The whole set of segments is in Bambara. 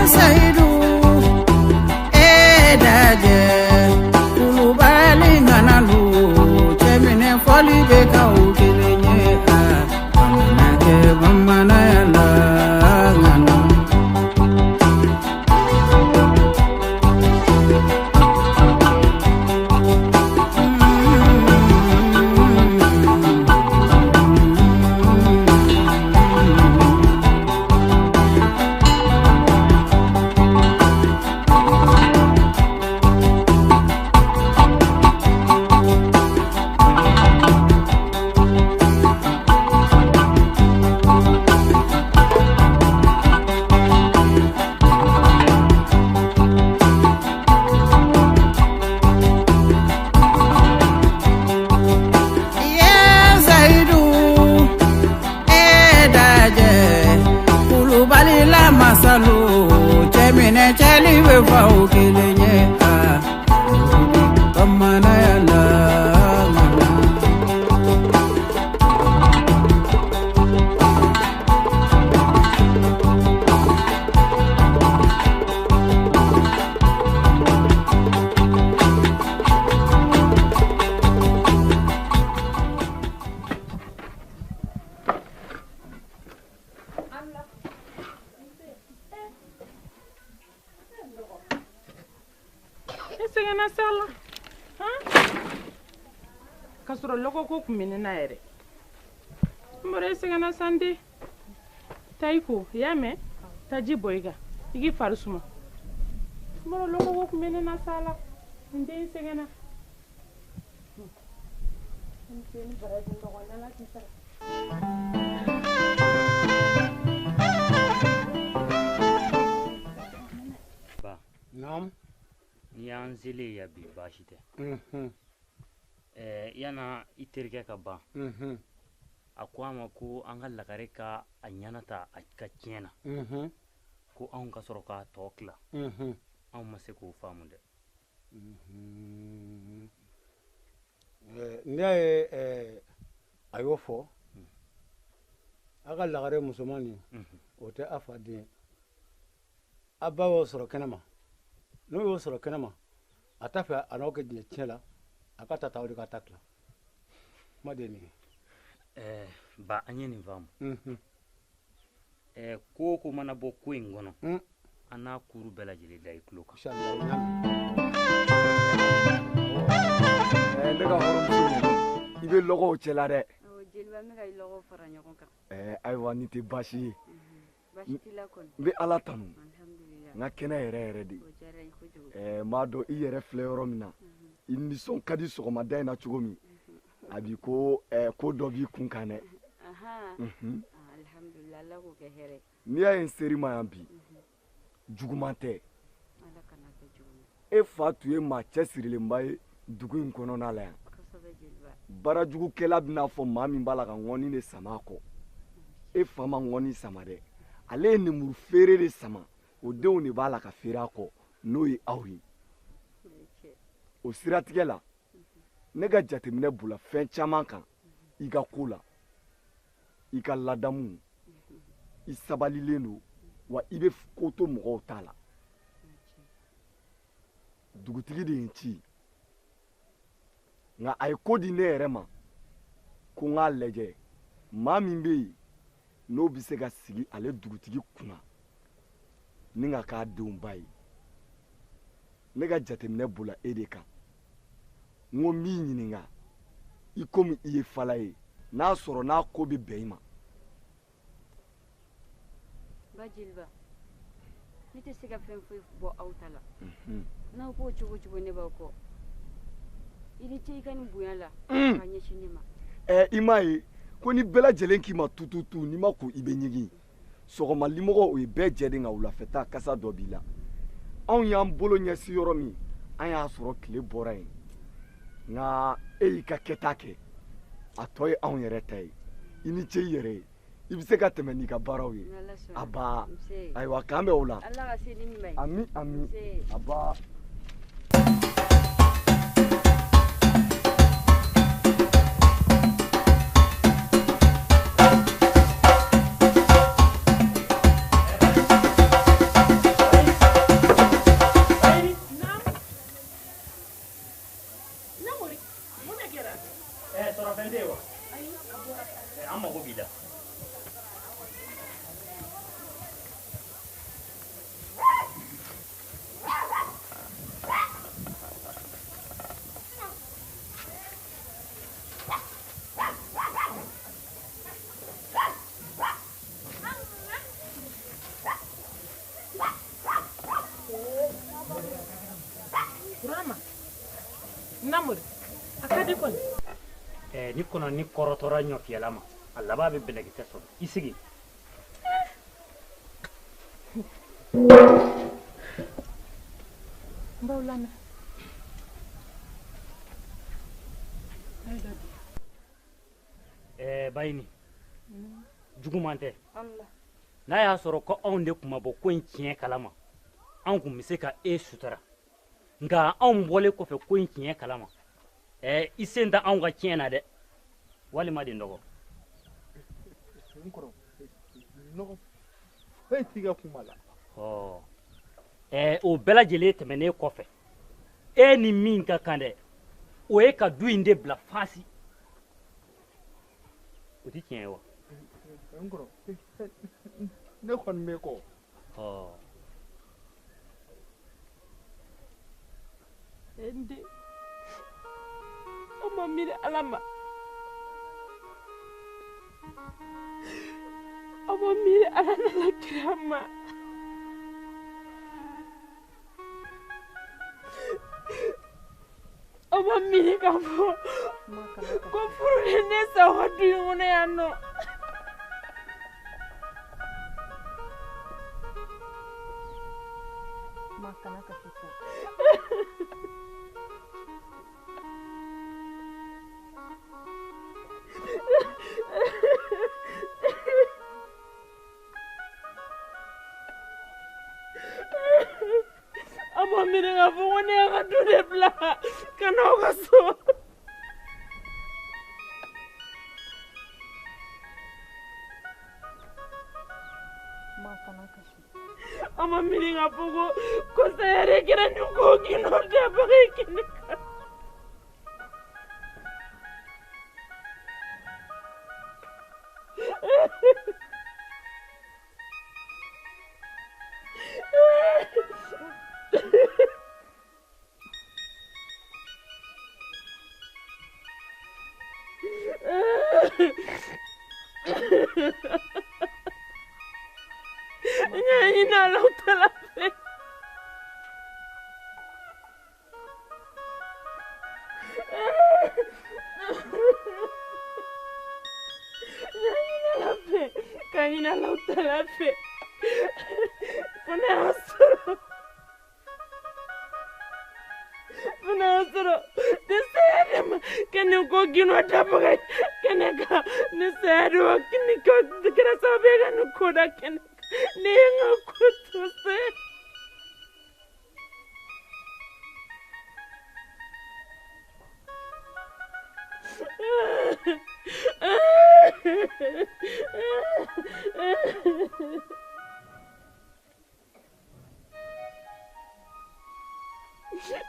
Saidu Edaje Kulubali Nanalu Chemine Foli Beka Ukilenye Amanake Bamana Yala Ngana Masalu, Chemine Chali, we found killing it. Bamanayala. Kasoro loko ko kumini na yɛrɛ mbore sɛgɛnna sande taiko yame taji boyga igi farsuma mbore loko ko kumini na sala inde sɛgɛnna nteni baraji ndo wala la tisara ba Naam. ni an zele ya bi bashi tɛ yana i terikɛ ka ban a ko a ma ko an ka lagare ka a ɲanata a ka tiɲɛ na ko anw ka sɔrɔ k'a tɔ tila anw ma se k'o faamu dɛ N'i y'a ye a y'o fɔ a ka lagare musoman nin o tɛ a fa den ye a ba y'o sɔrɔ kɛnɛma n'o y'o sɔrɔ kɛnɛma a t'a fɛ a n'aw kɛ diɲɛ tiɲɛ la a ka taa o de ka taa tila kuma de ye nin ye ba an ye nin faamu ko o ko mana bɔ ko in kɔnɔ an n'a kuru bɛɛ lajɛlen da i tulo kan Inshallah, o ɲa mɛn. Ne ka hɔrɔnmuso nin i bɛ lɔgɔw cɛla dɛ jeliba n bɛ ka lɔgɔw fara ɲɔgɔn kan ayiwa nin tɛ baasi ye baasi t'i la kɔni n bɛ ala tanu alhamdulillah n ka kɛnɛ yɛrɛ yɛrɛ de o diyara n ye kojugu n b'a dɔn i yɛrɛ filɛ yɔrɔ min na i nisɔn ka di sɔgɔmada in na cogo min a bi ko dɔ b'i kun kan dɛ alhamdulillah ala k'o kɛ hɛrɛ n'i y'a ye n seri ma yan bi juguman tɛ ala kana kɛ jugu e fa tun ye maa cɛsirilenba ye dugu in kɔnɔna la yan kosɛbɛ jeliba baarajugukɛla bɛna fɔ maa min b'a la ka ŋɔni de sama a kɔ e fa ma ŋɔni sama dɛ ale ye lemuru feere de sama o denw de b'a la ka feere a kɔ n'o ye aw ye o siratigɛ la ne ka jateminɛ bula fɛn caman kan i ka ko la i ka ladamu i sabalilen don wa i bɛ ko to mɔgɔw t'a la dugutigi de ye n ci nka a ye ko di ne yɛrɛ ma ko n k'a lajɛ maa min bɛ yen n'o bɛ se ka sigi ale dugutigi kunna ni ka k'a denw ba ye ne ka jateminɛ bula e de kan n ko n b'i ɲininka i komi i ye fala ye n'a sɔrɔ n'a ko bɛ bɛn i ma. ba jeliba ne tɛ se ka fɛn foyi bɔ aw ta la n'aw k'o cogo cogo ne b'aw kɔ i ni ce i ka nin bonya la ka ɲɛsin ne ma i m'a ye ko ni bɛɛ lajɛlen k'i ma tututu n'i ma ko i bɛ ɲigin sɔgɔma limɔgɔ o ye bɛɛ jɛden ka wulafɛta kasa dɔ b'i la anw y'an bolo ɲɛsin yɔrɔ min an y'a sɔrɔ tile bɔra yen nka e y'i ka kɛta kɛ a tɔ ye anw yɛrɛ ta ye i ni ce i yɛrɛ ye i bɛ se ka tɛmɛ n'i ka baaraw ye aba ayiwa k'an bɛ o la ami ami aba. ni kono ni korotora nyoki alama alla ba be belegite so isigi Mbawlana bayini jugumante Allah n'a y'a sɔrɔ ko anw de kuma bɔ ko in tiɲɛ kalama anw kun bɛ se ka e sutura nka anw bɔlen kɔfɛ ko in tiɲɛ kalama i sen tɛ anw ka tiɲɛ na dɛ walima de nɔgɔ o bɛɛ lajɛlen tɛmɛnen kɔfɛ e ni min ka kan dɛ o ye ka du in de bila fasi o tɛ tiɲɛ ye wa ne kɔni bɛ kɔ Ende Oma mire alama Oma mire alana la kirama Oma mire kafo ko furu ne sa hodu yone ano makana ka fito Ama mire kafo wone ka dude bla kana ka so makana ka fito Ama mire kafo ko sayare kira nuko kino da bage kinika Ina lautala fe Ina lautala fe Pone asoro Desere kene ko gino tabaga kene ka nesere wa kene ko dikira sabega no koda kene nenga kutuse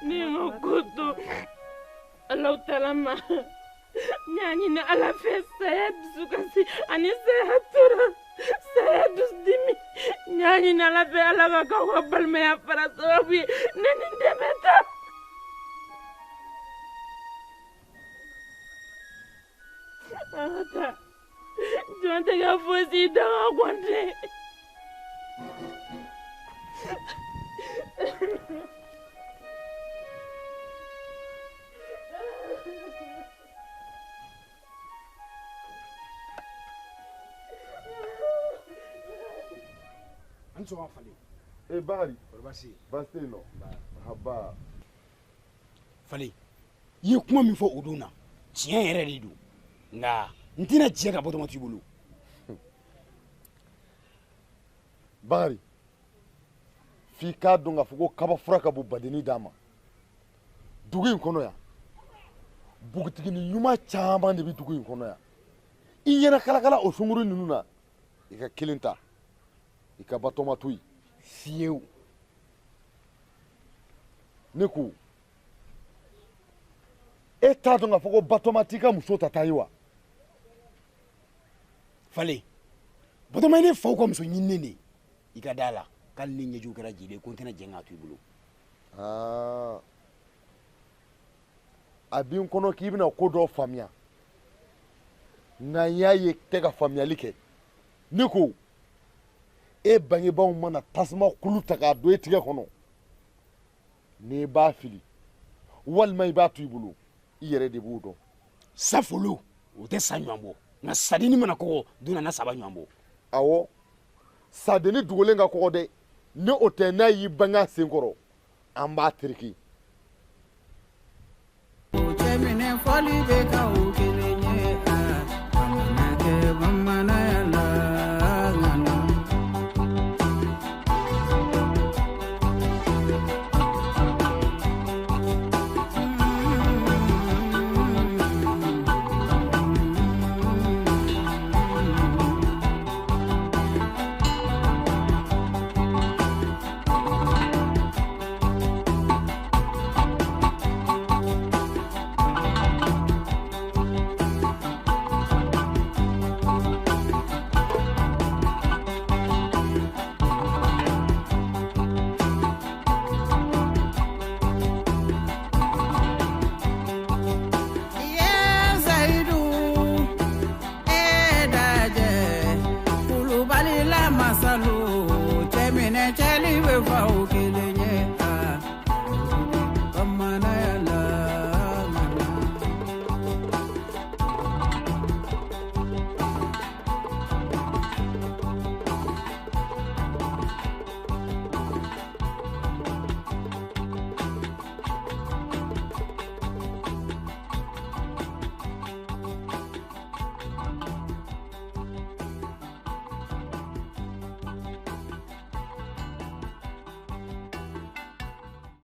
nenga kutu lautalama nyani na ala festa sukasi ani sehatura sedus dimi nyani na la be ala ka ko balme ya para sobi neni demeta ata jonte ga fosi da gwande Anso afali. Bakari. Basi. Basi no. Haba. Fali. Ye kuma min fɔ o don na. Tiɲɛ yɛrɛ de don. Nka n tɛna jɛ ka bɔ tɔmɔ t'i bolo. Bakari. F'i k'a dɔn k'a fɔ ko kaba fura ka bon badeni d'a ma. Dugu in kɔnɔ yan. Bugutigini ɲuman caman de bɛ dugu in kɔnɔ yan. I ɲɛna kalakala o sunkuru ninnu na. I ka kelen ta. I ka batoma to yen fiyewu ne ko e t'a dɔn k'a fɔ ko batoma t'i ka muso ta taa ye wa Fale batoma ye ne faw ka muso ɲininen de i ka da la k'ale ne ɲɛjugu kɛra jeli ye ko n tɛna jɛn k'a to i bolo a b'i n kɔnɔ k'i bɛna ko dɔ faamuya nka n y'a ye tɛ ka faamuyali kɛ ne ko e bangebaaw mana tasuma kulu ta k'a don e tigɛ kɔnɔ n'i b'a fili walima i b'a to i bolo i yɛrɛ de b'o dɔn Safolo o tɛ sa ɲɔgɔn bɔ nka sadenni mana kɔgɔ donna na saba ɲɔgɔn bɔ awɔ sadenni dogolen ka kɔgɔ dɛ ni o tɛ n'a y'i bange a sen kɔrɔ an b'a teriki cɛminɛ fɔli bɛ ka o kelen ye a kɛ bamananya la ŋana. Masalo, cɛminɛ cɛli bɛ fa o kelen ye.